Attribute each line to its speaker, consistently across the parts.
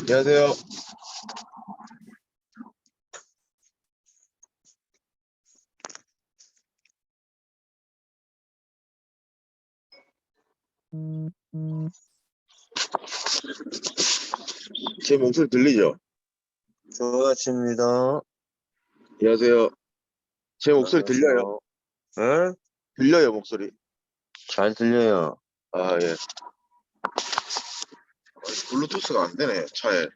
Speaker 1: 안녕하세요. 제 목소리 들리죠?
Speaker 2: 좋은 아침입니다.
Speaker 1: 안녕하세요. 제 목소리 들려요?
Speaker 2: 네?
Speaker 1: 들려요, 목소리?
Speaker 2: 잘 들려요.
Speaker 1: 아, 예. 블루투스가 안 되네, 차에.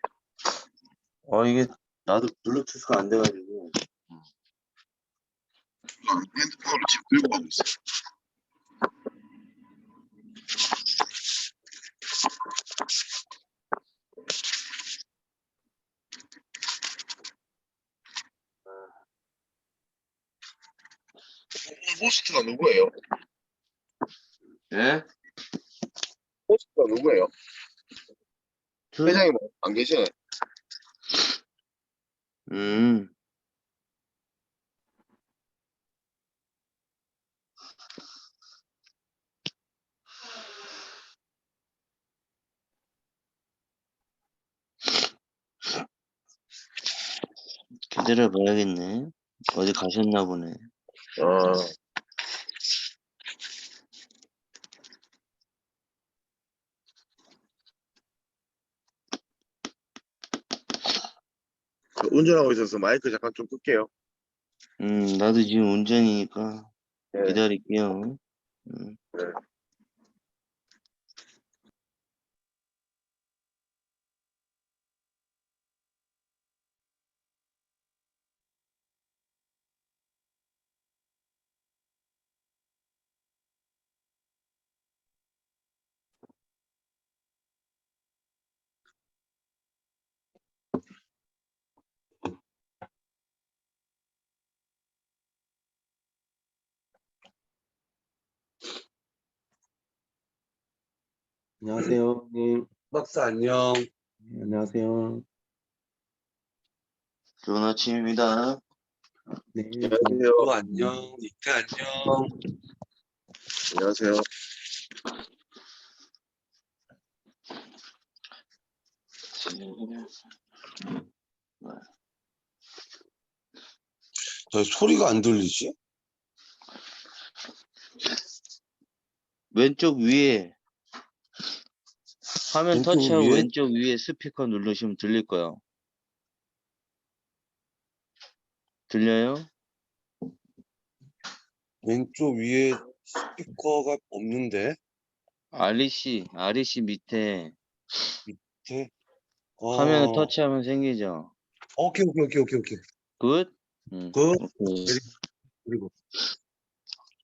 Speaker 2: 이게 나도 블루투스가 안 돼가지고.
Speaker 1: 핸드폰으로 지금 들고 가고 있어요. 호스트가 누구예요?
Speaker 2: 예?
Speaker 1: 호스트가 누구예요?
Speaker 2: 저?
Speaker 1: 회장님 안 계시네.
Speaker 2: 음. 기다려봐야겠네. 어디 가셨나 보네.
Speaker 1: 아, 운전하고 있어서 마이크 잠깐 좀 끌게요.
Speaker 2: 나도 지금 운전이니까
Speaker 1: 네.
Speaker 2: 기다릴게요.
Speaker 1: 네.
Speaker 3: 안녕하세요, 님.
Speaker 4: 박사 안녕.
Speaker 3: 네, 안녕하세요.
Speaker 2: 좋은 아침입니다.
Speaker 3: 네,
Speaker 1: 안녕하세요.
Speaker 4: 또 안녕. 니트 안녕.
Speaker 1: 안녕하세요.
Speaker 4: 저 소리가 안 들리지?
Speaker 2: 왼쪽 위에 화면
Speaker 4: 왼쪽
Speaker 2: 터치하고
Speaker 4: 위에?
Speaker 2: 왼쪽 위에 스피커 누르시면 들릴 거예요. 들려요?
Speaker 4: 왼쪽 위에 스피커가 없는데?
Speaker 2: REC 밑에
Speaker 4: 밑에?
Speaker 2: 화면을 터치하면 생기죠.
Speaker 4: 오케이.
Speaker 2: 굿?
Speaker 4: 그,
Speaker 2: 오케이.
Speaker 4: 그리고,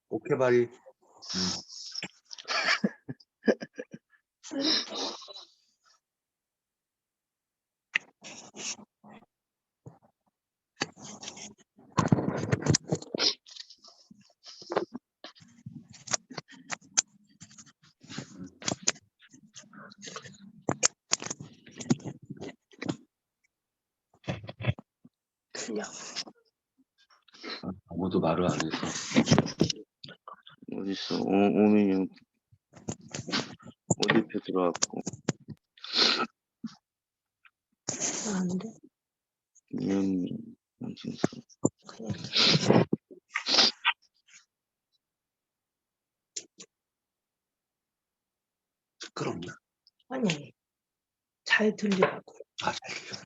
Speaker 4: 오케이, 바리. 아무도 말을 안 해서.
Speaker 2: 어딨어? 오민영 오디표 들어왔고
Speaker 5: 안돼.
Speaker 2: 이현미 홍진수
Speaker 4: 시끄럽나?
Speaker 5: 아니 잘 들리라고.
Speaker 4: 아, 잘 들려.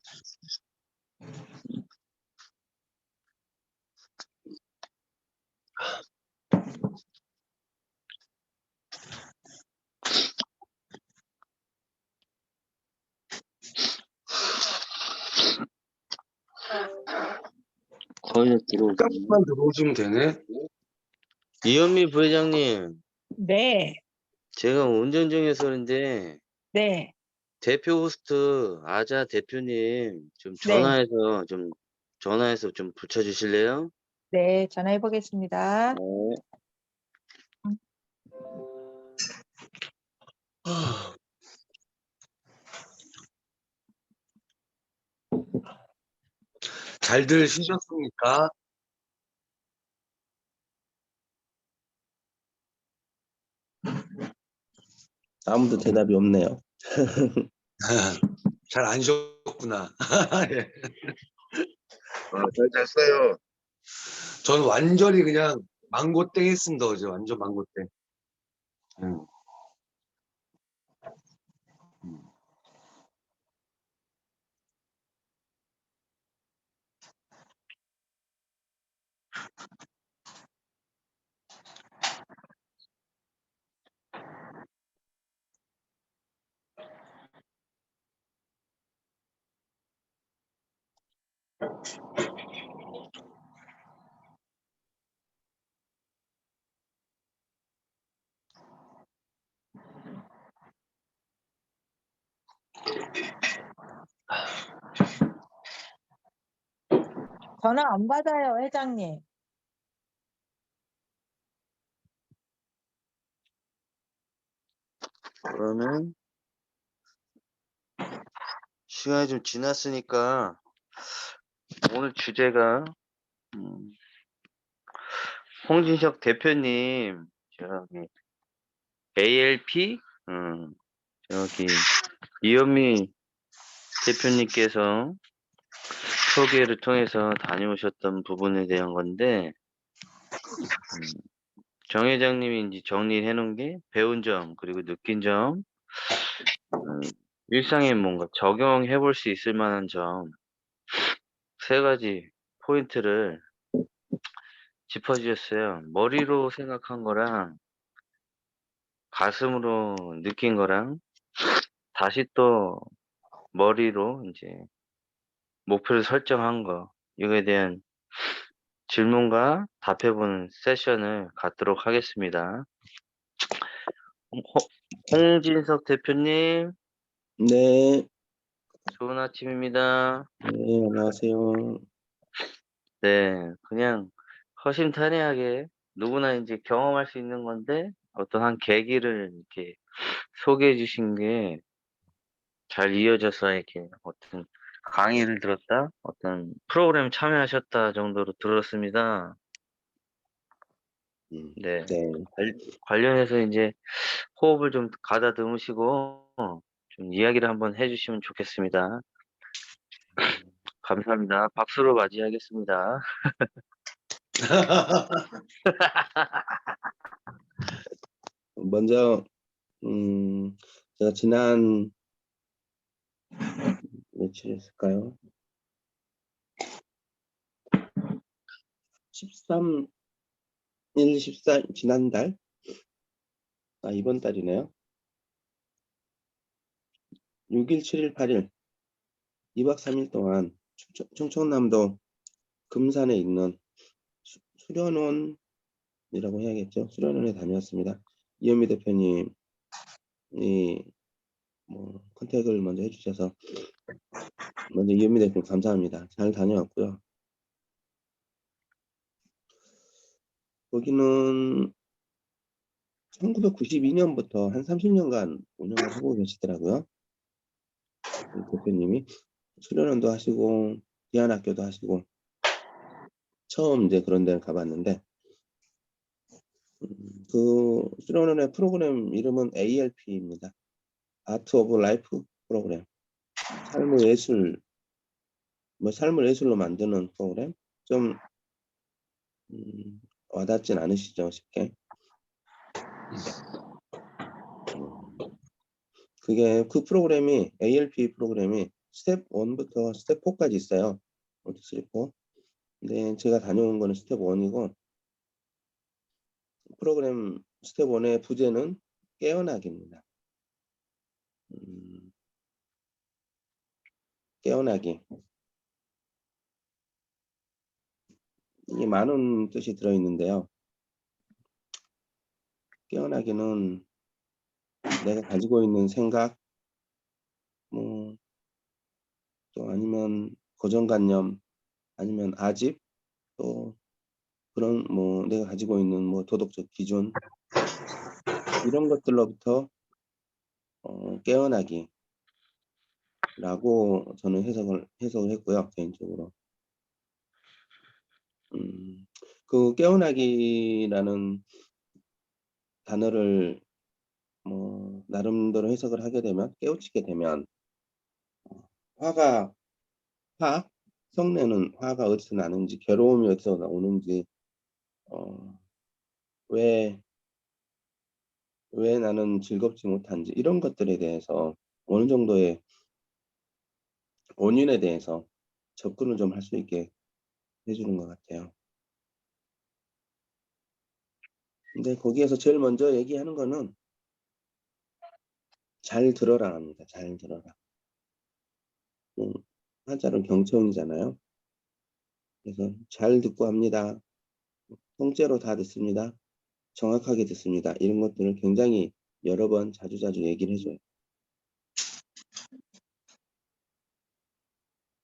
Speaker 2: 거의 다 들어오고.
Speaker 4: 잠깐만 들어오시면 되네.
Speaker 2: 이현미 부회장님,
Speaker 5: 네,
Speaker 2: 제가 운전 중에서 그런데
Speaker 5: 네,
Speaker 2: 대표 호스트 아자 대표님 좀
Speaker 5: 네,
Speaker 2: 전화해서 좀 붙여주실래요?
Speaker 5: 네, 전화해 보겠습니다.
Speaker 2: 네.
Speaker 4: 잘들 쉬셨습니까?
Speaker 3: 아무도 대답이 없네요.
Speaker 4: 잘 안 쉬었구나. 예.
Speaker 1: 잘 잤어요.
Speaker 4: 전 완전히 그냥 망고땡 했습니다. 어제 완전 망고땡.
Speaker 5: 전화 안 받아요, 회장님.
Speaker 2: 그러면 시간이 좀 지났으니까 오늘 주제가 홍진석 대표님 저기 ALP 저기 이현미 대표님께서 소개를 통해서 다녀오셨던 부분에 대한 건데 정 회장님이 이제 정리해 놓은 게 배운 점 그리고 느낀 점 일상에 뭔가 적용해 볼 수 있을 만한 점 세 가지 포인트를 짚어 주셨어요. 머리로 생각한 거랑 가슴으로 느낀 거랑 다시 또 머리로 이제 목표를 설정한 거 이거에 대한 질문과 답해 보는 세션을 갖도록 하겠습니다. 홍진석 대표님
Speaker 3: 네,
Speaker 2: 좋은 아침입니다.
Speaker 3: 네, 안녕하세요.
Speaker 2: 네, 그냥 허심탄회하게 누구나 이제 경험할 수 있는 건데 어떤 한 계기를 이렇게 소개해 주신 게 잘 이어져서 이렇게 어떤 강의를 들었다, 어떤 프로그램 참여하셨다 정도로 들었습니다. 네,
Speaker 3: 네,
Speaker 2: 관련해서 이제 호흡을 좀 가다듬으시고 좀 이야기를 한번 해주시면 좋겠습니다. 감사합니다. 박수로 맞이하겠습니다.
Speaker 3: 먼저, 제가 지난, 며칠이었을까요? 13, 1, 14, 지난달? 이번 달이네요. 6일, 7일, 8일, 2박 3일 동안 충청남도 금산에 있는 수련원이라고 해야겠죠. 수련원에 다녔습니다. 이현미 대표님이 컨택을 먼저 해주셔서 먼저 이현미 대표님 감사합니다. 잘 다녀왔고요. 거기는 1992년부터 한 30년간 운영을 하고 계시더라고요. 대표님이 수련원도 하시고 대안학교도 하시고 처음 이제 그런 데를 가봤는데 그 수련원의 프로그램 이름은 ALP입니다. 아트 오브 라이프 프로그램. 삶의 예술, 삶을 예술로 만드는 프로그램. 좀 와닿진 않으시죠, 쉽게. 그게 그 프로그램이 ALP 프로그램이 스텝 1부터 스텝 4까지 있어요. 1, 2, 3, 4. 근데 제가 다녀온 거는 스텝 1이고 프로그램 스텝 1의 부제는 깨어나기입니다. 깨어나기. 이게 많은 뜻이 들어있는데요. 깨어나기는 내가 가지고 있는 생각, 또 아니면 고정관념, 아니면 아집, 또 그런 내가 가지고 있는 도덕적 기준 이런 것들로부터 깨어나기라고 저는 해석을 했고요, 개인적으로. 그 깨어나기라는 단어를 뭐 나름대로 해석을 하게 되면, 깨우치게 되면, 화, 성내는 화가 어디서 나는지, 괴로움이 어디서 나오는지, 왜 나는 즐겁지 못한지, 이런 것들에 대해서 어느 정도의 원인에 대해서 접근을 좀 할 수 있게 해주는 것 같아요. 근데 거기에서 제일 먼저 얘기하는 거는 잘 들어라 합니다. 잘 들어라. 한자는 경청이잖아요. 그래서 잘 듣고 합니다. 통째로 다 듣습니다. 정확하게 듣습니다. 이런 것들을 굉장히 여러 번 자주자주 얘기를 해줘요.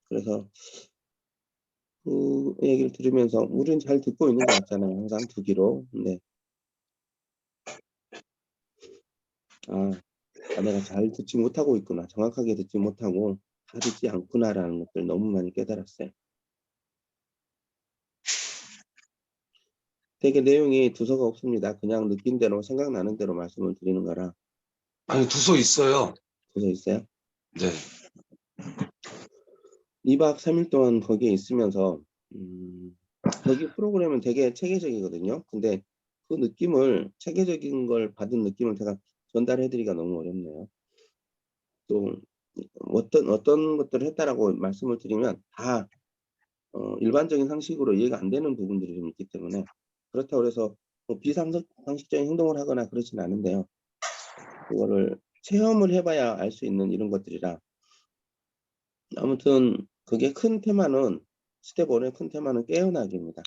Speaker 3: 그래서 그 얘기를 들으면서 우리는 잘 듣고 있는 것 같잖아요. 항상 듣기로. 근데 내가 잘 듣지 못하고 있구나. 정확하게 듣지 못하고 다 듣지 않구나라는 것들 너무 많이 깨달았어요. 되게 내용이 두서가 없습니다. 그냥 느낀 대로 생각나는 대로 말씀을 드리는 거라.
Speaker 4: 아니, 두서 있어요.
Speaker 3: 두서 있어요?
Speaker 4: 네.
Speaker 3: 2박 3일 동안 거기에 있으면서 거기 프로그램은 되게 체계적이거든요. 근데 그 느낌을, 체계적인 걸 받은 느낌을 제가 전달해드리기가 너무 어렵네요. 또 어떤 것들을 했다라고 말씀을 드리면 다 일반적인 상식으로 이해가 안 되는 부분들이 좀 있기 때문에, 그렇다고 해서 뭐 비상식적인 행동을 하거나 그렇진 않은데요. 그거를 체험을 해봐야 알 수 있는 이런 것들이라, 아무튼 그게 큰 테마는, 스텝 1의 큰 테마는 깨어나기입니다.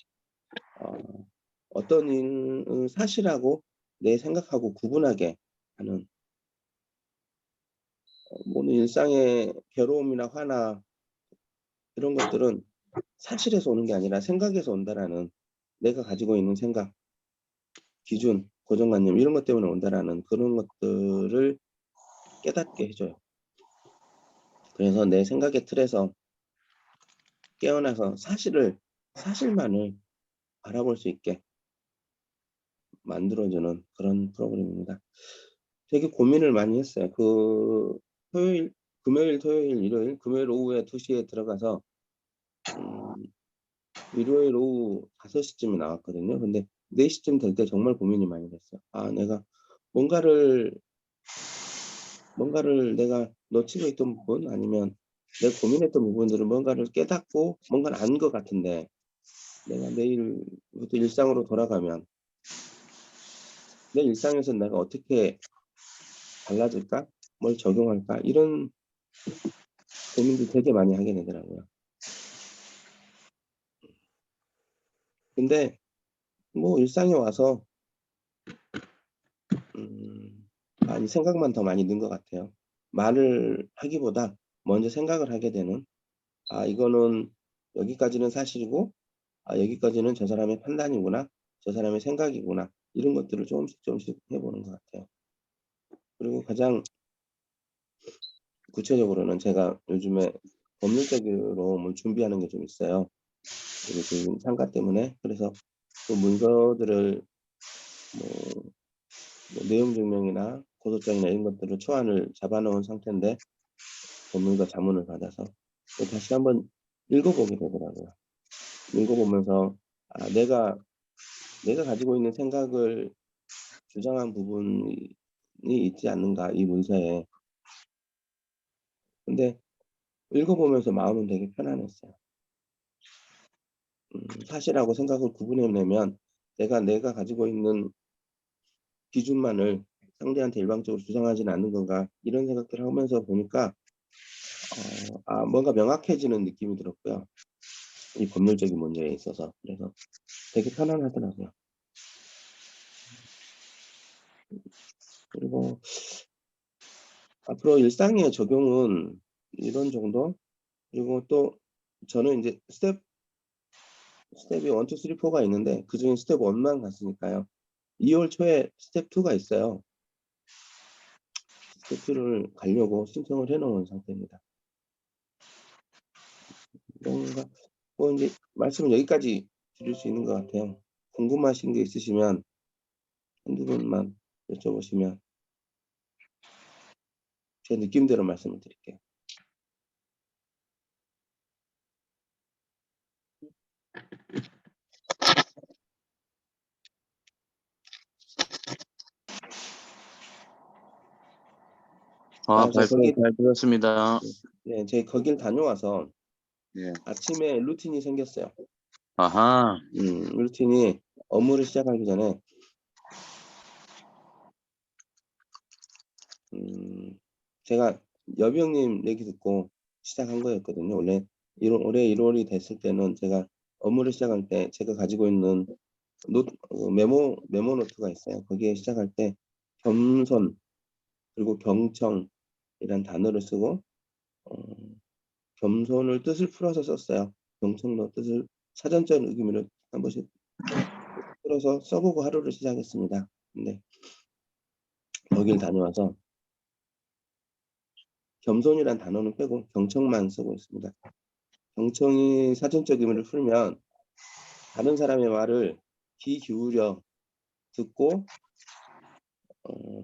Speaker 3: 어떤 일을 사실하고 내 생각하고 구분하게 하는, 모든 일상의 괴로움이나 화나 이런 것들은 사실에서 오는 게 아니라 생각에서 온다라는, 내가 가지고 있는 생각, 기준, 고정관념 이런 것 때문에 온다라는 그런 것들을 깨닫게 해줘요. 그래서 내 생각의 틀에서 깨어나서 사실만을 바라볼 수 있게 만들어주는 그런 프로그램입니다. 되게 고민을 많이 했어요. 금요일, 토요일, 일요일, 금요일 오후에 2시에 들어가서 일요일 오후 5시쯤에 나왔거든요. 근데 4시쯤 될 때 정말 고민이 많이 됐어요. 내가 뭔가를 내가 놓치고 있던 부분, 아니면 내가 고민했던 부분들을 뭔가를 깨닫고 뭔가를 안 것 같은데, 내가 내일부터 일상으로 돌아가면 내 일상에서 내가 어떻게 달라질까? 뭘 적용할까? 이런 고민도 되게 많이 하게 되더라고요. 근데 뭐 일상에 와서 많이 생각만 더 많이 는 것 같아요. 말을 하기보다 먼저 생각을 하게 되는, 이거는 여기까지는 사실이고, 여기까지는 저 사람의 판단이구나, 저 사람의 생각이구나, 이런 것들을 조금씩 해보는 것 같아요. 그리고 가장 구체적으로는 제가 요즘에 법률적으로 뭘 준비하는 게 좀 있어요. 그리고 지금 상가 때문에. 그래서 그 문서들을 뭐 내용 증명이나 고소장이나 이런 것들을 초안을 잡아놓은 상태인데, 법률가 자문을 받아서 다시 한번 읽어보게 되더라고요. 읽어보면서 내가 가지고 있는 생각을 주장한 부분이 있지 않는가, 이 문서에. 근데 읽어보면서 마음은 되게 편안했어요. 사실하고 생각을 구분해내면 내가 가지고 있는 기준만을 상대한테 일방적으로 주장하지는 않는 건가, 이런 생각들을 하면서 보니까 뭔가 명확해지는 느낌이 들었고요. 이 법률적인 문제에 있어서. 그래서 되게 편안하더라고요. 그리고 앞으로 일상의 적용은 이런 정도? 그리고 또 저는 이제 스텝이 1, 2, 3, 4가 있는데, 그중에 스텝 1만 갔으니까요. 2월 초에 스텝 2가 있어요. 스텝 2를 가려고 신청을 해놓은 상태입니다. 뭔가 이제 말씀은 여기까지 드릴 수 있는 것 같아요. 궁금하신 게 있으시면 한두 분만 여쭤보시면 제 느낌대로 말씀을 드릴게요. 저
Speaker 2: 발표
Speaker 3: 거기
Speaker 2: 잘 들었습니다.
Speaker 3: 예, 제가 거길 다녀와서
Speaker 2: 예.
Speaker 3: 아침에 루틴이 생겼어요.
Speaker 2: 아하.
Speaker 3: 루틴이 업무를 시작하기 전에 제가 여비 형님 얘기 듣고 시작한 거였거든요. 원래 올해 1월이 됐을 때는 제가 업무를 시작할 때 제가 가지고 있는 메모 노트가 있어요. 거기에 시작할 때 겸손 그리고 경청이란 단어를 쓰고 겸손을 뜻을 풀어서 썼어요. 경청도 뜻을 사전적 의미로 한 번씩 풀어서 써보고 하루를 시작했습니다. 근데 거길 다녀와서 겸손이란 단어는 빼고 경청만 쓰고 있습니다. 경청이 사전적 의미를 풀면 다른 사람의 말을 귀 기울여 듣고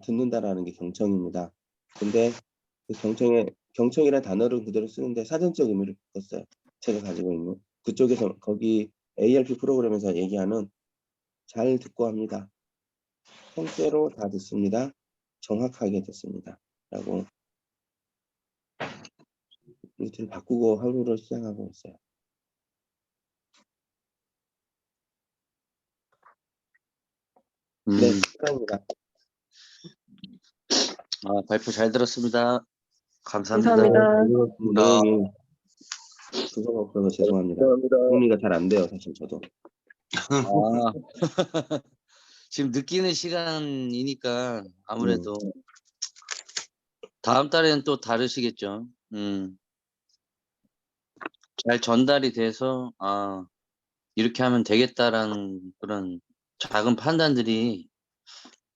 Speaker 3: 듣는다라는 게 경청입니다. 근데 그 경청이라는 단어를 그대로 쓰는데 사전적 의미를 바꿨어요. 제가 가지고 있는 그쪽에서 거기 ARP 프로그램에서 얘기하는 잘 듣고 합니다. 통째로 다 듣습니다. 정확하게 듣습니다. 라고 루틴을 바꾸고 하루를 시작하고 있어요. 네, 감사합니다.
Speaker 2: 발표 잘 들었습니다. 감사합니다.
Speaker 3: 내용이 두서가 없어서 죄송합니다. 정리가 잘 안 돼요, 사실 저도.
Speaker 2: 지금 느끼는 시간이니까 아무래도 다음 달에는 또 다르시겠죠. 잘 전달이 돼서 이렇게 하면 되겠다라는 그런 작은 판단들이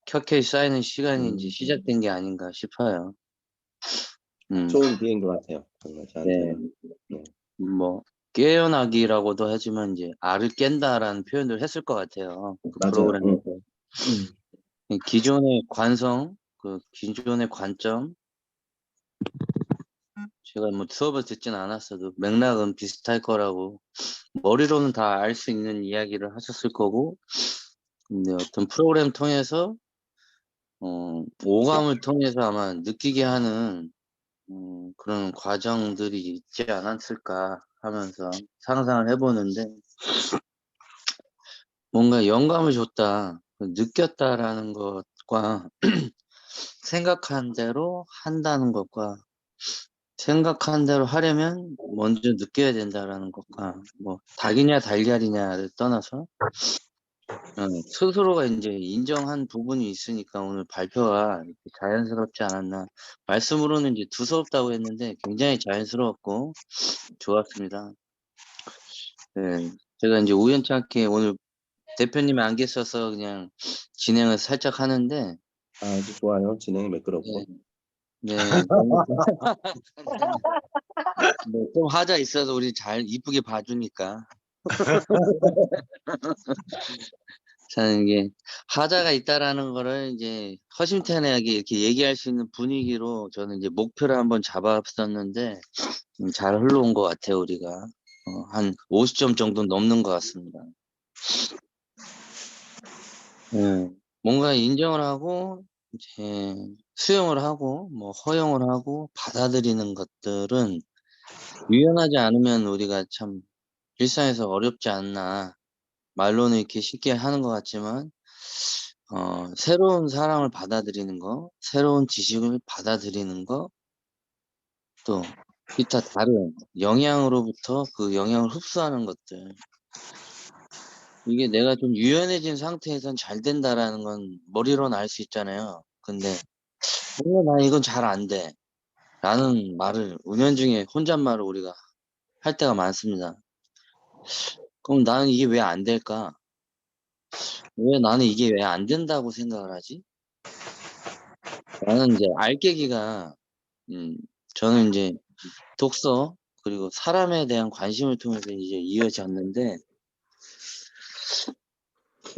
Speaker 2: 켜켜이 쌓이는 시간이 이제 시작된 게 아닌가 싶어요.
Speaker 3: 좋은 기회인 것 같아요. 정말 저한테는. 네.
Speaker 2: 뭐 깨어나기라고도 하지만 이제 알을 깬다라는 표현을 했을 것 같아요. 그
Speaker 3: 맞아요.
Speaker 2: 프로그램에서. 기존의 관성, 그 기존의 관점, 제가 뭐 수업을 듣진 않았어도 맥락은 비슷할 거라고 머리로는 다 알 수 있는 이야기를 하셨을 거고, 근데 어떤 프로그램 통해서 오감을 통해서 아마 느끼게 하는 그런 과정들이 있지 않았을까 하면서 상상을 해보는데, 뭔가 영감을 줬다, 느꼈다라는 것과 생각한 대로 한다는 것과 생각한 대로 하려면 먼저 느껴야 된다라는 것과 뭐 닭이냐 달걀이냐를 떠나서 스스로가 이제 인정한 부분이 있으니까 오늘 발표가 이렇게 자연스럽지 않았나. 말씀으로는 이제 두서없다고 했는데 굉장히 자연스러웠고 좋았습니다. 네, 제가 이제 우연찮게 오늘 대표님이 안 계셔서 그냥 진행을 살짝 하는데
Speaker 3: 아주 좋아요. 진행이 매끄럽고.
Speaker 2: 네, 좀 하자 있어도 우리 잘 이쁘게 봐주니까. 저는 이게 하자가 있다라는 거를 이제 허심탄회하게 이렇게 얘기할 수 있는 분위기로 저는 이제 목표를 한번 잡았었는데 잘 흘러온 것 같아요. 우리가 한 50점 정도 넘는 것 같습니다. 뭔가 인정을 하고 이제 수용을 하고 뭐 허용을 하고 받아들이는 것들은 유연하지 않으면 우리가 참 일상에서 어렵지 않나. 말로는 이렇게 쉽게 하는 것 같지만 새로운 사람을 받아들이는 거, 새로운 지식을 받아들이는 거, 또 기타 다른 영향으로부터 그 영향을 흡수하는 것들. 이게 내가 좀 유연해진 상태에선 잘 된다라는 건 머리로는 알 수 있잖아요. 근데 나 이건 잘 안 돼. 라는 말을 은연중에 혼잣말을 우리가 할 때가 많습니다. 그럼 나는 이게 왜 안 될까? 왜 나는 이게 왜 안 된다고 생각을 하지? 나는 이제 알깨기가 저는 이제 독서 그리고 사람에 대한 관심을 통해서 이제 이어졌는데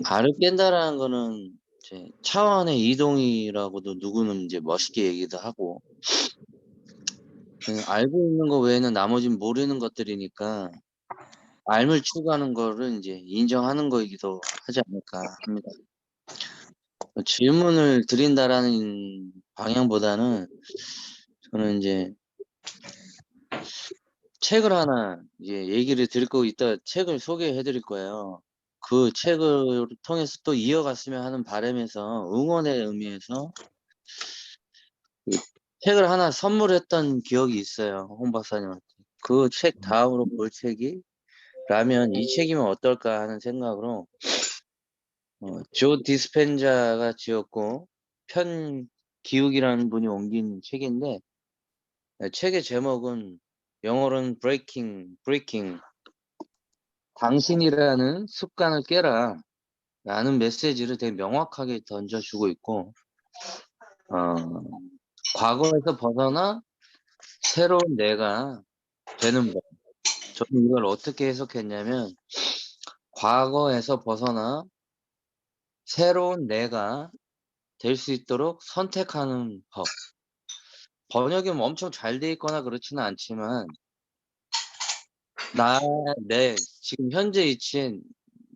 Speaker 2: 알을 깬다라는 거는 이제 차원의 이동이라고도 누구는 이제 멋있게 얘기도 하고, 알고 있는 거 외에는 나머지는 모르는 것들이니까 알을 추구하는 거를 이제 인정하는 거이기도 하지 않을까 합니다. 질문을 드린다라는 방향보다는 저는 이제 책을 하나 이제 얘기를 드릴 거 이따 책을 소개해 드릴 거예요. 그 책을 통해서 또 이어갔으면 하는 바람에서 응원의 의미에서 그 책을 하나 선물했던 기억이 있어요. 홍 박사님한테. 그 책 다음으로 볼 책이 라면 이 책이면 어떨까 하는 생각으로 조 디스펜자가 지었고 편 기욱이라는 분이 옮긴 책인데 책의 제목은 영어로는 breaking 당신이라는 습관을 깨라 라는 메시지를 되게 명확하게 던져주고 있고 과거에서 벗어나 새로운 내가 되는 법. 저는 이걸 어떻게 해석했냐면 과거에서 벗어나 새로운 내가 될 수 있도록 선택하는 법. 번역이 뭐 엄청 잘 돼 있거나 그렇지는 않지만 내 지금 현재 위치에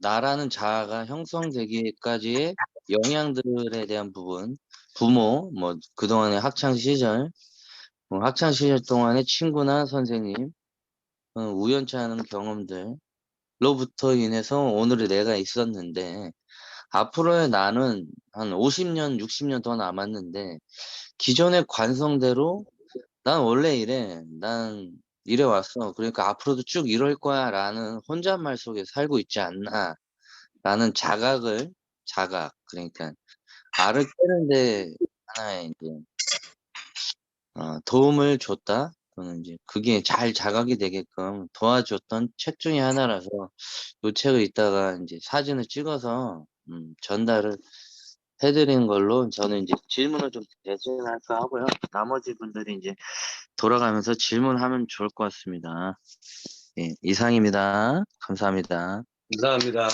Speaker 2: 나라는 자아가 형성되기까지의 영향들에 대한 부분, 부모, 뭐 그동안의 학창 시절 동안의 친구나 선생님, 우연치 않은 경험들로부터 인해서 오늘의 내가 있었는데 앞으로의 나는 한 50년, 60년 더 남았는데 기존의 관성대로 난 원래 이래. 난 이래 왔어. 그러니까 앞으로도 쭉 이럴 거야. 라는 혼잣말 속에 살고 있지 않나. 라는 자각. 그러니까 알을 깨는데 하나의 이제, 도움을 줬다. 또는 이제 그게 잘 자각이 되게끔 도와줬던 책 중에 하나라서 이 책을 이따가 이제 사진을 찍어서 전달을 해드리는 걸로 저는 이제 질문을 좀 대신할까 하고요. 나머지 분들이 이제 돌아가면서 질문하면 좋을 것 같습니다. 예, 이상입니다. 감사합니다.
Speaker 4: 감사합니다.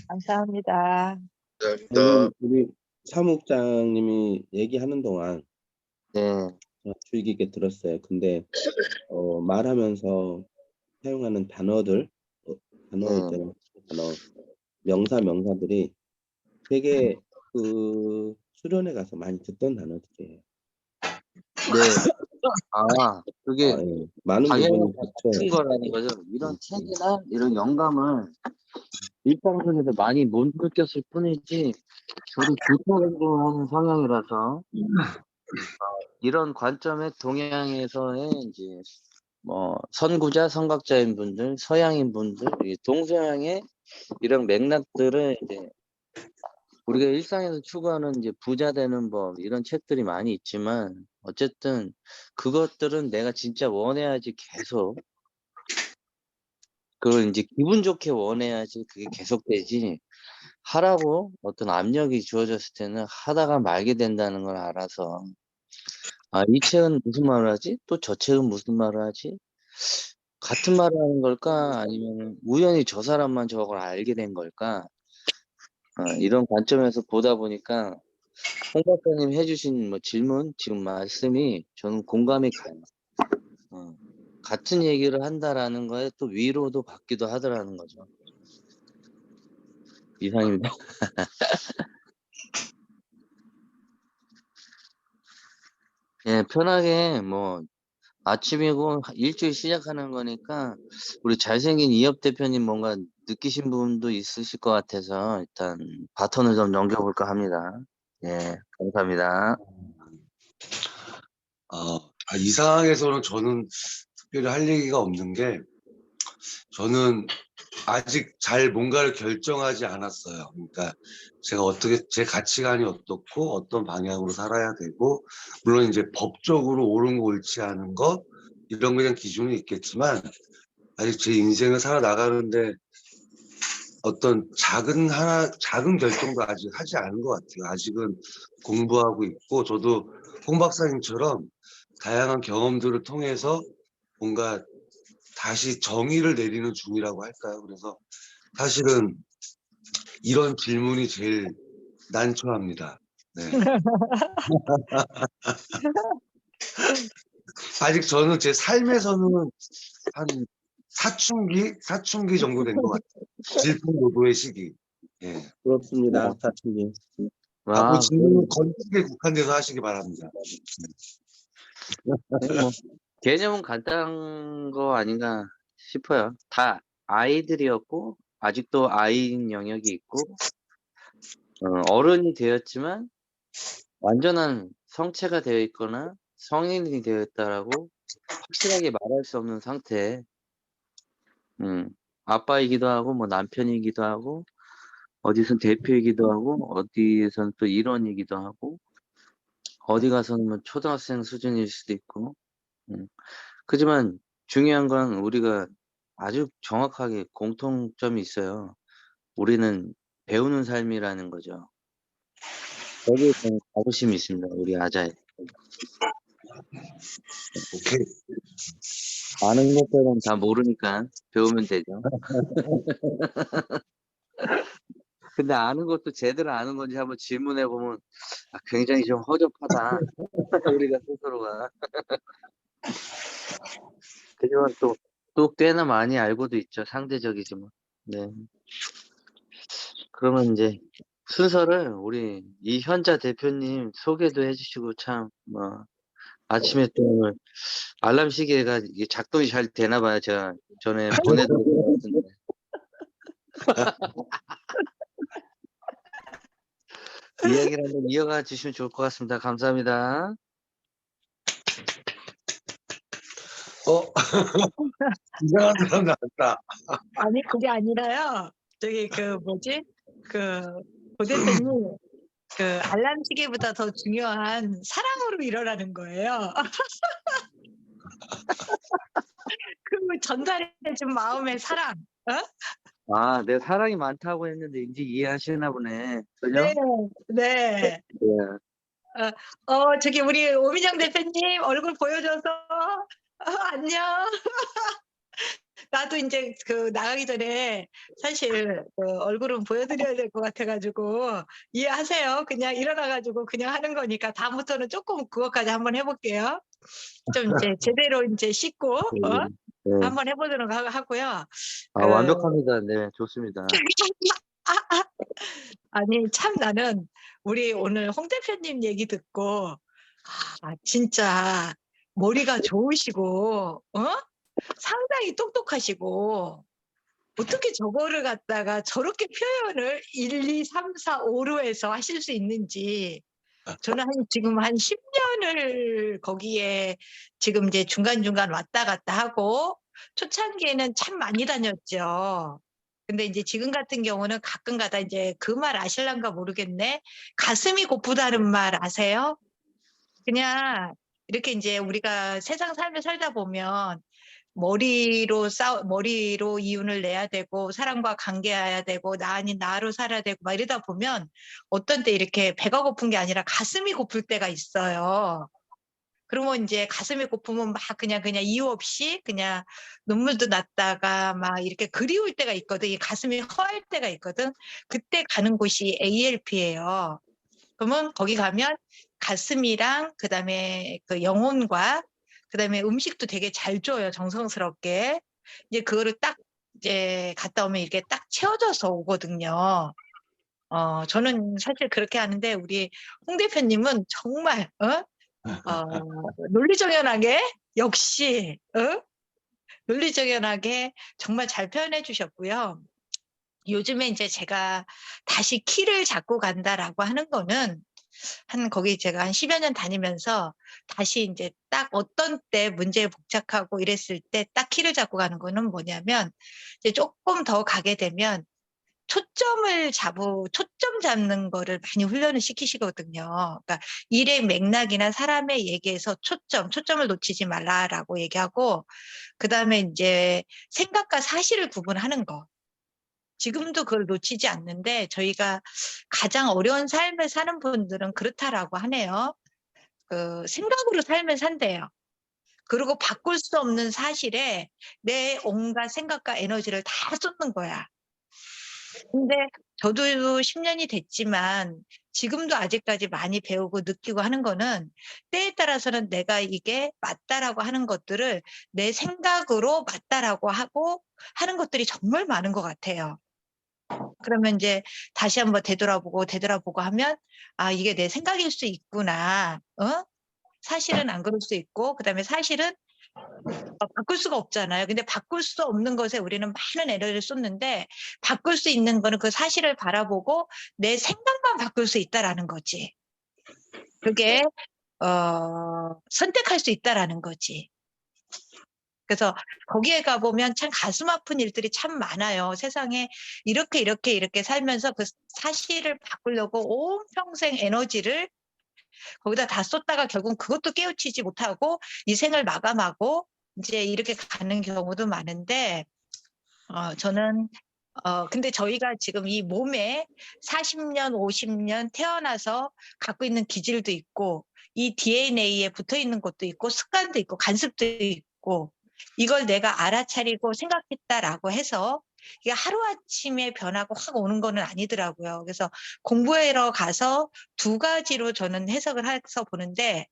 Speaker 5: 감사합니다.
Speaker 1: 감사합니다.
Speaker 3: 우리 사무국장님이 얘기하는 동안
Speaker 2: 네,
Speaker 3: 주의 깊게 들었어요. 근데 말하면서 사용하는 단어들, 단어 있잖아요. 단어, 명사들이 되게 그 수련회 가서 많이 듣던 단어들이에요.
Speaker 2: 네. 그게
Speaker 3: 예. 많은
Speaker 2: 방향이
Speaker 3: 부분이
Speaker 2: 같은
Speaker 3: 그렇죠.
Speaker 2: 거라는 거죠. 이런 책이나 이런 영감을 일상생활에서 많이 못 느꼈을 뿐이지, 저도 교통 행동하는 성향이라서 이런 관점의 동양에서의 이제 선구자, 선각자인 분들, 서양인 분들, 이 동서양의 이런 맥락들을 이제 우리가 일상에서 추구하는 이제 부자 되는 법 이런 책들이 많이 있지만 어쨌든 그것들은 내가 진짜 원해야지 계속 그걸 이제 기분 좋게 원해야지 그게 계속되지 하라고 어떤 압력이 주어졌을 때는 하다가 말게 된다는 걸 알아서 이 책은 무슨 말을 하지? 또 저 책은 무슨 말을 하지? 같은 말을 하는 걸까? 아니면 우연히 저 사람만 저걸 알게 된 걸까? 이런 관점에서 보다 보니까 홍 박사님 해주신 질문, 지금 말씀이 저는 공감이 가요. 같은 얘기를 한다라는 거에 또 위로도 받기도 하더라는 거죠. 이상입니다. 예, 편하게 아침이고 일주일 시작하는 거니까 우리 잘생긴 이협 대표님 뭔가 느끼신 부분도 있으실 것 같아서 일단 바톤을 좀 넘겨볼까 합니다. 예, 감사합니다.
Speaker 4: 이 상황에서는 저는 특별히 할 얘기가 없는 게 저는 아직 잘 뭔가를 결정하지 않았어요. 그러니까 제가 어떻게 제 가치관이 어떻고 어떤 방향으로 살아야 되고 물론 이제 법적으로 옳은 거 옳지 않은 것 이런 거에 대한 기준이 있겠지만 아직 제 인생을 살아나가는데 어떤 작은 결정도 아직 하지 않은 것 같아요. 아직은 공부하고 있고 저도 홍 박사님처럼 다양한 경험들을 통해서 뭔가 다시 정의를 내리는 중이라고 할까요? 그래서 사실은 이런 질문이 제일 난처합니다. 네. 아직 저는 제 삶에서는 한 사춘기 정도 된 것 같아요. 질풍노도의 시기. 예.
Speaker 3: 부럽습니다. 사춘기.
Speaker 4: 그
Speaker 2: 와,
Speaker 4: 질문은 건축에 국한돼서 하시기 바랍니다.
Speaker 2: 뭐 개념은 간단한 거 아닌가 싶어요. 다 아이들이었고 아직도 아이인 영역이 있고 어른이 되었지만 완전한 성체가 되어 있거나 성인이 되어 있다라고 확실하게 말할 수 없는 상태. 아빠이기도 하고 뭐 남편이기도 하고 어디선 대표이기도 하고 어디에선 또 일원이기도 하고 어디 가서는 뭐 초등학생 수준일 수도 있고. 그지만 중요한 건 우리가 아주 정확하게 공통점이 있어요. 우리는 배우는 삶이라는 거죠. 거기에 대한 자부심이 있습니다, 우리 아자에.
Speaker 4: 오케이.
Speaker 2: 아는 것들은 다 모르니까 배우면 되죠. 근데 아는 것도 제대로 아는 건지 한번 질문해 보면 굉장히 좀 허접하다. 우리가 스스로가. 하지만 또 꽤나 많이 알고도 있죠. 상대적이지만. 네. 그러면 이제 순서를 우리 이현자 대표님 소개도 해주시고 참 뭐 아침에 또 오늘 알람 시계가 이게 작동이 잘 되나 봐요. 제가 전에 보내드린 것 같은데 이야기를 한번 이어가 주시면 좋을 것 같습니다. 감사합니다.
Speaker 4: 이상한 사람 나왔다.
Speaker 5: 아니, 그게 아니라요. 저기, 고 대표님, 알람 시계보다 더 중요한 사랑으로 일어나는 거예요. 전달해준 마음의 사랑. 어?
Speaker 2: 내 사랑이 많다고 했는데 이제 이해하시나 보네.
Speaker 5: 네,
Speaker 2: 그죠?
Speaker 5: 네.
Speaker 2: 네.
Speaker 5: 저기 우리 오민정 대표님 얼굴 보여줘서 안녕. 나도 이제 나가기 전에 사실 얼굴은 보여드려야 될 것 같아가지고 이해하세요. 그냥 일어나가지고 그냥 하는 거니까 다음부터는 조금 그것까지 한번 해볼게요. 좀 이제 제대로 이제 씻고
Speaker 2: 네.
Speaker 5: 한번 해보도록 하고요.
Speaker 2: 완벽합니다. 네, 좋습니다.
Speaker 5: 아니 참 나는 우리 오늘 홍 대표님 얘기 듣고 진짜 머리가 좋으시고 상당히 똑똑하시고 어떻게 저거를 갖다가 저렇게 표현을 1, 2, 3, 4, 5로 해서 하실 수 있는지 저는 지금 한 10년을 거기에 지금 이제 중간중간 왔다 갔다 하고 초창기에는 참 많이 다녔죠. 근데 이제 지금 같은 경우는 가끔 가다 이제 그 말 아실란가 모르겠네. 가슴이 고프다는 말 아세요? 그냥 이렇게 이제 우리가 세상 삶을 살다 보면 머리로 이윤을 내야 되고 사람과 관계해야 되고 나 아닌 나로 살아야 되고 막 이러다 보면 어떤 때 이렇게 배가 고픈 게 아니라 가슴이 고플 때가 있어요. 그러면 이제 가슴이 고프면 막 그냥 이유 없이 그냥 눈물도 났다가 막 이렇게 그리울 때가 있거든. 이 가슴이 허할 때가 있거든. 그때 가는 곳이 ALP예요. 그러면 거기 가면 가슴이랑 그다음에 그 영혼과 그다음에 음식도 되게 잘 줘요. 정성스럽게. 이제 그거를 딱 이제 갔다 오면 이렇게 딱 채워져서 오거든요. 저는 사실 그렇게 하는데 우리 홍 대표님은 정말 논리정연하게 역시 논리정연하게 정말 잘 표현해 주셨고요. 요즘에 이제 제가 다시 키를 잡고 간다라고 하는 거는 거기 제가 한 10여 년 다니면서 다시 이제 딱 어떤 때 문제에 복잡하고 이랬을 때 딱 키를 잡고 가는 거는 뭐냐면 이제 조금 더 가게 되면 초점 잡는 거를 많이 훈련을 시키시거든요. 그러니까 일의 맥락이나 사람의 얘기에서 초점을 놓치지 말라라고 얘기하고, 그 다음에 이제 생각과 사실을 구분하는 거. 지금도 그걸 놓치지 않는데 저희가 가장 어려운 삶을 사는 분들은 그렇다라고 하네요. 생각으로 삶을 산대요. 그리고 바꿀 수 없는 사실에 내 온갖 생각과 에너지를 다 쏟는 거야. 근데 저도 10년이 됐지만 지금도 아직까지 많이 배우고 느끼고 하는 거는 때에 따라서는 내가 이게 맞다라고 하는 것들을 내 생각으로 맞다라고 하고 하는 것들이 정말 많은 것 같아요. 그러면 이제 다시 한번 되돌아보고 하면 아, 이게 내 생각일 수 있구나. 사실은 안 그럴 수 있고, 그다음에 사실은 바꿀 수가 없잖아요. 근데 바꿀 수 없는 것에 우리는 많은 에너지를 쏟는데 바꿀 수 있는 거는 그 사실을 바라보고 내 생각만 바꿀 수 있다라는 거지. 그게 선택할 수 있다라는 거지. 그래서 거기에 가보면 참 가슴 아픈 일들이 참 많아요. 세상에 이렇게 살면서 그 사실을 바꾸려고 온 평생 에너지를 거기다 다 쏟다가 결국 그것도 깨우치지 못하고 이 생을 마감하고 이제 이렇게 가는 경우도 많은데, 저는, 근데 저희가 지금 이 몸에 40년, 50년 태어나서 갖고 있는 기질도 있고, 이 DNA에 붙어 있는 것도 있고, 습관도 있고, 간습도 있고, 이걸 내가 알아차리고 생각했다라고 해서 이게 하루아침에 변하고 확 오는 거는 아니더라고요. 그래서 공부하러 가서 두 가지로 저는 해석을 해서 보는데,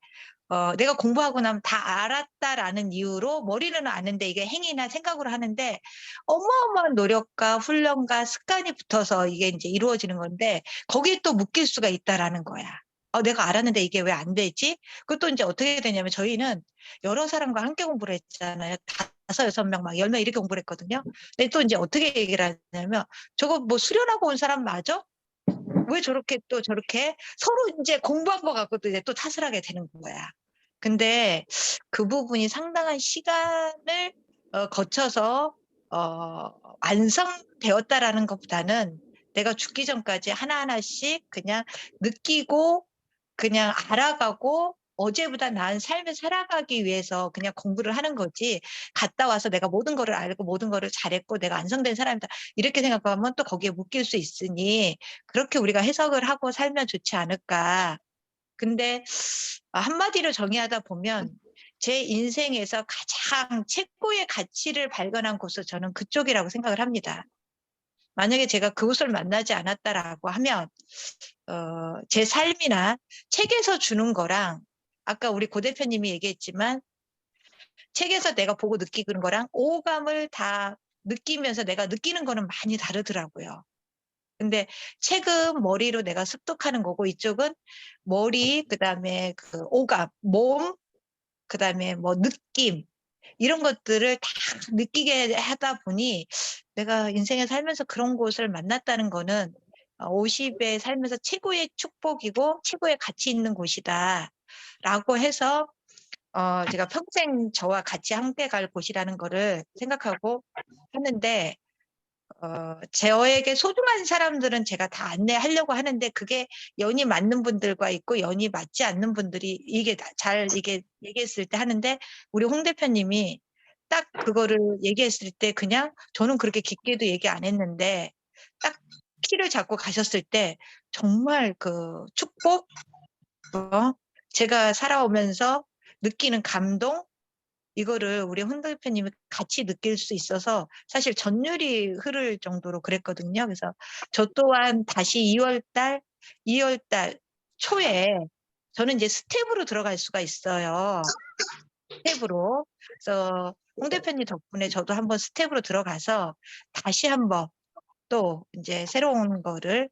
Speaker 5: 내가 공부하고 나면 다 알았다라는 이유로 머리는 아는데 이게 행위나 생각으로 하는데 어마어마한 노력과 훈련과 습관이 붙어서 이게 이제 이루어지는 건데 거기에 또 묶일 수가 있다라는 거야. 내가 알았는데 이게 왜 안 되지? 그것도 이제 어떻게 되냐면 저희는 여러 사람과 함께 공부를 했잖아요. 5, 6명 막 10명 이렇게 공부를 했거든요. 근데 또 이제 어떻게 얘기를 하냐면 저거 뭐 수련하고 온 사람 맞아? 왜 저렇게 또 저렇게 서로 이제 공부한 거 갖고 이제 또 탓을 하게 되는 거야. 근데 그 부분이 상당한 시간을 거쳐서 완성되었다라는 것보다는 내가 죽기 전까지 하나하나씩 그냥 느끼고 그냥 알아가고 어제보다 나은 삶을 살아가기 위해서 그냥 공부를 하는 거지. 갔다 와서 내가 모든 거를 알고 모든 거를 잘했고 내가 완성된 사람이다. 이렇게 생각하면 또 거기에 묶일 수 있으니 그렇게 우리가 해석을 하고 살면 좋지 않을까. 근데 한마디로 정의하다 보면 제 인생에서 가장 최고의 가치를 발견한 곳은 저는 그쪽이라고 생각을 합니다. 만약에 제가 그곳을 만나지 않았다라고 하면 제 삶이나 책에서 주는 거랑 아까 우리 고 대표님이 얘기했지만 책에서 내가 보고 느끼는 거랑 오감을 다 느끼면서 내가 느끼는 거는 많이 다르더라고요. 근데 책은 머리로 내가 습득하는 거고 이쪽은 머리, 그다음에 그 오감, 몸, 그다음에 뭐 느낌 이런 것들을 다 느끼게 하다 보니 내가 인생에 살면서 그런 곳을 만났다는 거는 50에 살면서 최고의 축복이고 최고의 가치 있는 곳이다라고 해서 제가 평생 저와 같이 함께 갈 곳이라는 거를 생각하고 하는데 저에게 소중한 사람들은 제가 다 안내하려고 하는데 그게 연이 맞는 분들과 있고 연이 맞지 않는 분들이 이게 잘 이게 얘기했을 때 하는데 우리 홍 대표님이 딱 그거를 얘기했을 때 그냥 저는 그렇게 깊게도 얘기 안 했는데 딱 키를 잡고 가셨을 때 정말 그 축복, 제가 살아오면서 느끼는 감동 이거를 우리 홍 대표님이 같이 느낄 수 있어서 사실 전율이 흐를 정도로 그랬거든요. 그래서 저 또한 다시 2월 달 초에 저는 이제 스텝으로 들어갈 수가 있어요. 스텝으로. 그래서 홍 대표님 덕분에 저도 한번 스텝으로 들어가서 다시 한번 또 이제 새로운 거를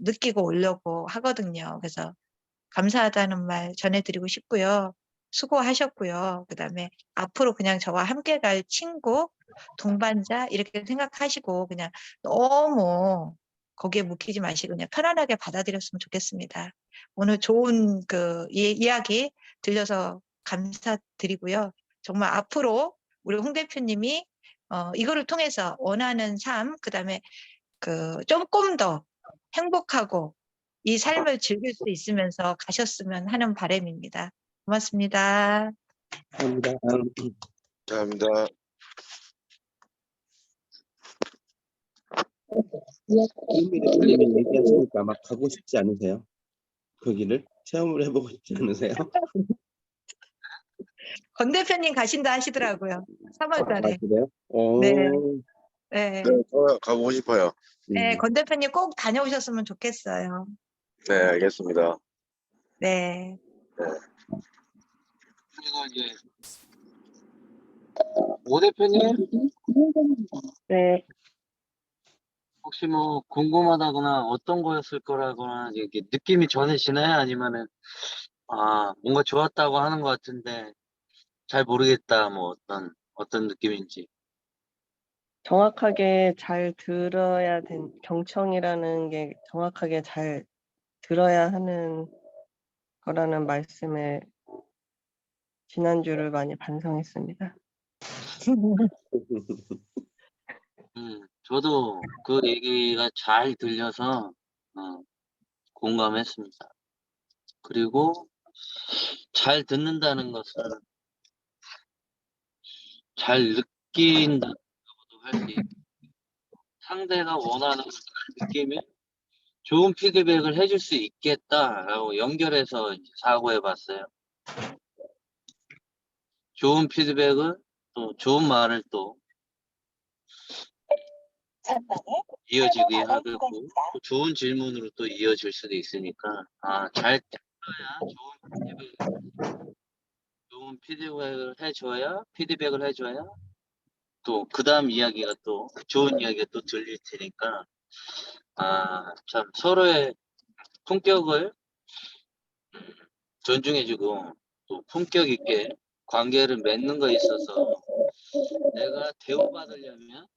Speaker 5: 느끼고 오려고 하거든요. 그래서 감사하다는 말 전해드리고 싶고요. 수고하셨고요. 그다음에 앞으로 그냥 저와 함께 갈 친구, 동반자 이렇게 생각하시고 그냥 너무 거기에 묶이지 마시고 그냥 편안하게 받아들였으면 좋겠습니다. 오늘 좋은 그 이야기 들려서 감사드리고요. 정말 앞으로 우리 홍 대표님이 이거를 통해서 원하는 삶, 그다음에 그 조금 더 행복하고 이 삶을 즐길 수 있으면서 가셨으면 하는 바람입니다. 고맙습니다.
Speaker 3: 감사합니다.
Speaker 1: 감사합니다.
Speaker 3: 김미 대표님이 얘기하시니까 막 가고 싶지 않으세요? 거기를 체험을 해보고 싶지 않으세요?
Speaker 5: 권 대표님 가신다 하시더라고요. 3월
Speaker 3: 아,
Speaker 5: 달에.
Speaker 3: 그래요?
Speaker 5: 네. 네.
Speaker 1: 네, 저 가보고 싶어요.
Speaker 5: 네, 권 대표님 꼭 다녀오셨으면 좋겠어요.
Speaker 1: 네, 알겠습니다.
Speaker 5: 네.
Speaker 2: 그리고 이제 오 대표님
Speaker 6: 네.
Speaker 2: 혹시 뭐 궁금하다거나 어떤 거였을 거라거나 이게 느낌이 전해지나요? 아니면은 뭔가 좋았다고 하는 것 같은데 잘 모르겠다 뭐 어떤 느낌인지.
Speaker 6: 정확하게 잘 들어야 경청이라는 게 정확하게 잘 들어야 하는 거라는 말씀에 지난주를 많이 반성했습니다.
Speaker 2: 저도 그 얘기가 잘 들려서 공감했습니다. 그리고 잘 듣는다는 것은 잘 느낀다고도 할 수 있고 상대가 원하는 걸 느끼면 좋은 피드백을 해줄 수 있겠다라고 연결해서 이제 사고해 봤어요. 좋은 피드백은 또 좋은 말을 또 이어지게 하겠고 또 좋은 질문으로 또 이어질 수도 있으니까 잘 들어야 좋은 피드백을 해줘야 또 그다음 이야기가 또 좋은 이야기가 또 들릴 테니까 참 서로의 품격을 존중해주고 또 품격 있게 관계를 맺는 거에 있어서 내가 대우받으려면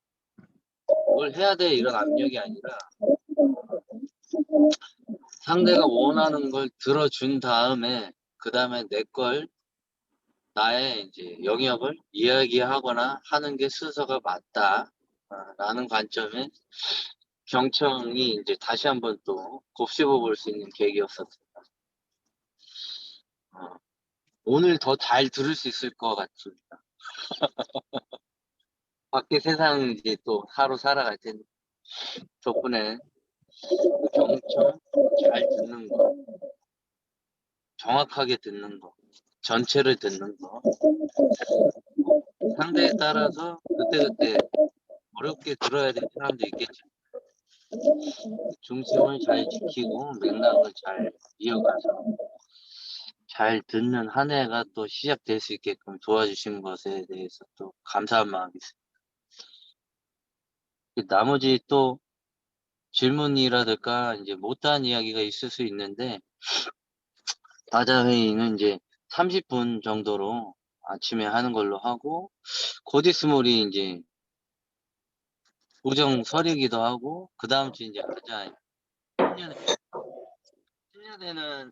Speaker 2: 뭘 해야 돼 이런 압력이 아니라 상대가 원하는 걸 들어준 다음에 그 다음에 나의 이제 영역을 이야기하거나 하는 게 순서가 맞다 라는 관점에 경청이 이제 다시 한번 또 곱씹어 볼 수 있는 계기였었습니다. 오늘 더 잘 들을 수 있을 것 같습니다. 밖에 세상 이제 또 하루 살아갈 텐데 덕분에 경청 잘 듣는 거, 정확하게 듣는 거, 전체를 듣는 거, 상대에 따라서 그때그때 어렵게 들어야 되는 사람도 있겠죠. 중심을 잘 지키고 맥락을 잘 이어가서 잘 듣는 한 해가 또 시작될 수 있게끔 도와주신 것에 대해서 또 감사한 마음이 있습니다. 나머지 또 질문이라든가 이제 못다한 이야기가 있을 수 있는데 다자회의는 이제 30분 정도로 아침에 하는 걸로 하고 곧 있으면 이제 우정 설이기도 하고 그 다음 주 이제 가자 10년에는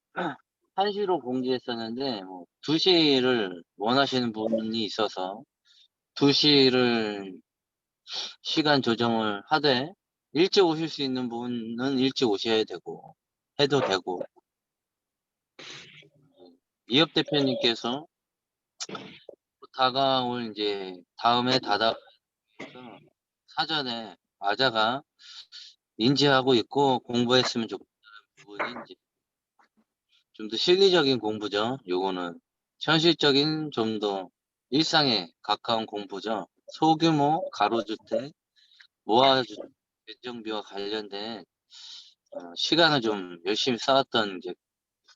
Speaker 2: 1시로 공지했었는데 2시를 원하시는 분이 있어서 2시를 시간 조정을 하되 일찍 오실 수 있는 분은 일찍 오셔야 되고 해도 되고 이업 대표님께서 다가올 이제 다음에 다다해서 사전에 아자가 인지하고 있고 공부했으면 좋겠다는 부분이 이제 좀 더 실리적인 공부죠. 요거는 현실적인 좀 더 일상에 가까운 공부죠. 소규모 가로주택, 모아주택 재정비와 관련된 시간을 좀 열심히 쌓았던 이제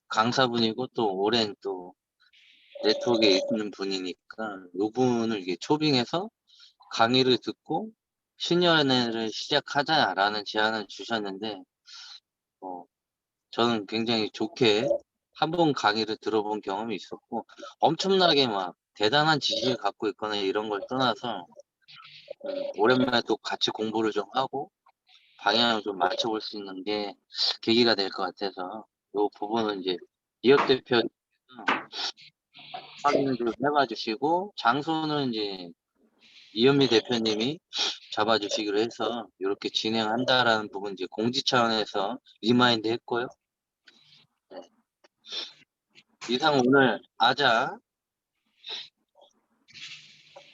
Speaker 2: 강사분이고 또 오랜 또 네트워크에 있는 분이니까 요 분을 이게 초빙해서 강의를 듣고 신년회를 시작하자라는 제안을 주셨는데 저는 굉장히 좋게 한 번 강의를 들어본 경험이 있었고 엄청나게 막 대단한 지식을 갖고 있거나 이런 걸 떠나서 오랜만에 또 같이 공부를 좀 하고 방향을 좀 맞춰볼 수 있는 게 계기가 될 것 같아서 이 부분은 이제 이업 대표 확인을 좀 해봐 주시고 장소는 이제 이현미 대표님이 잡아주시기로 해서 이렇게 진행한다라는 부분 이제 공지 차원에서 리마인드 했고요. 네. 이상 오늘 아자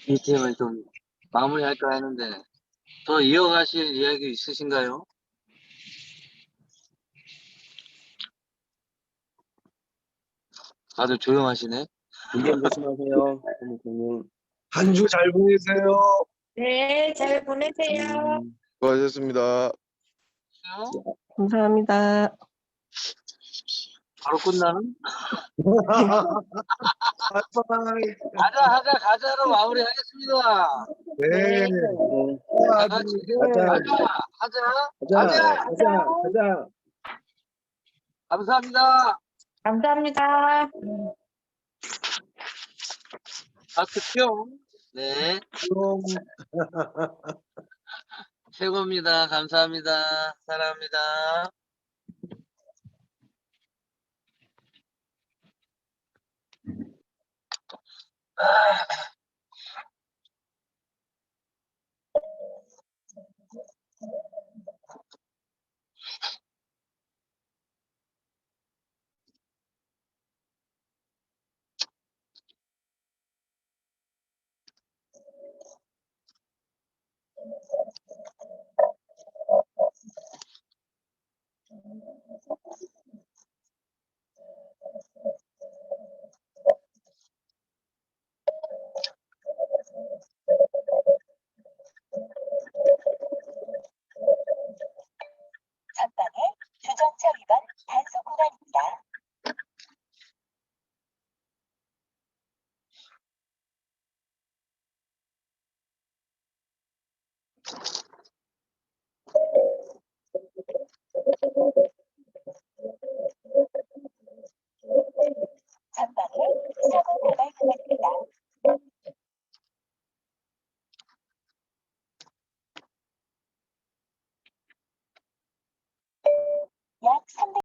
Speaker 2: 미팅을 좀 마무리할까 하는데 더 이어가실 이야기 있으신가요? 다들 조용하시네.
Speaker 3: 운전 조심하세요. 선생님.
Speaker 4: 한 주 잘 보내세요.
Speaker 5: 네, 잘 보내세요.
Speaker 1: 수고하셨습니다.
Speaker 6: 감사합니다.
Speaker 2: 바로 끝나는?
Speaker 4: 바이바이.
Speaker 2: 가자로 마무리하겠습니다.
Speaker 4: 네.
Speaker 2: 다 같이
Speaker 3: 가자,
Speaker 2: 하자.
Speaker 3: 가자.
Speaker 2: 감사합니다.
Speaker 5: 감사합니다.
Speaker 2: 하트 뿅. 네, 최고입니다. 감사합니다. 사랑합니다.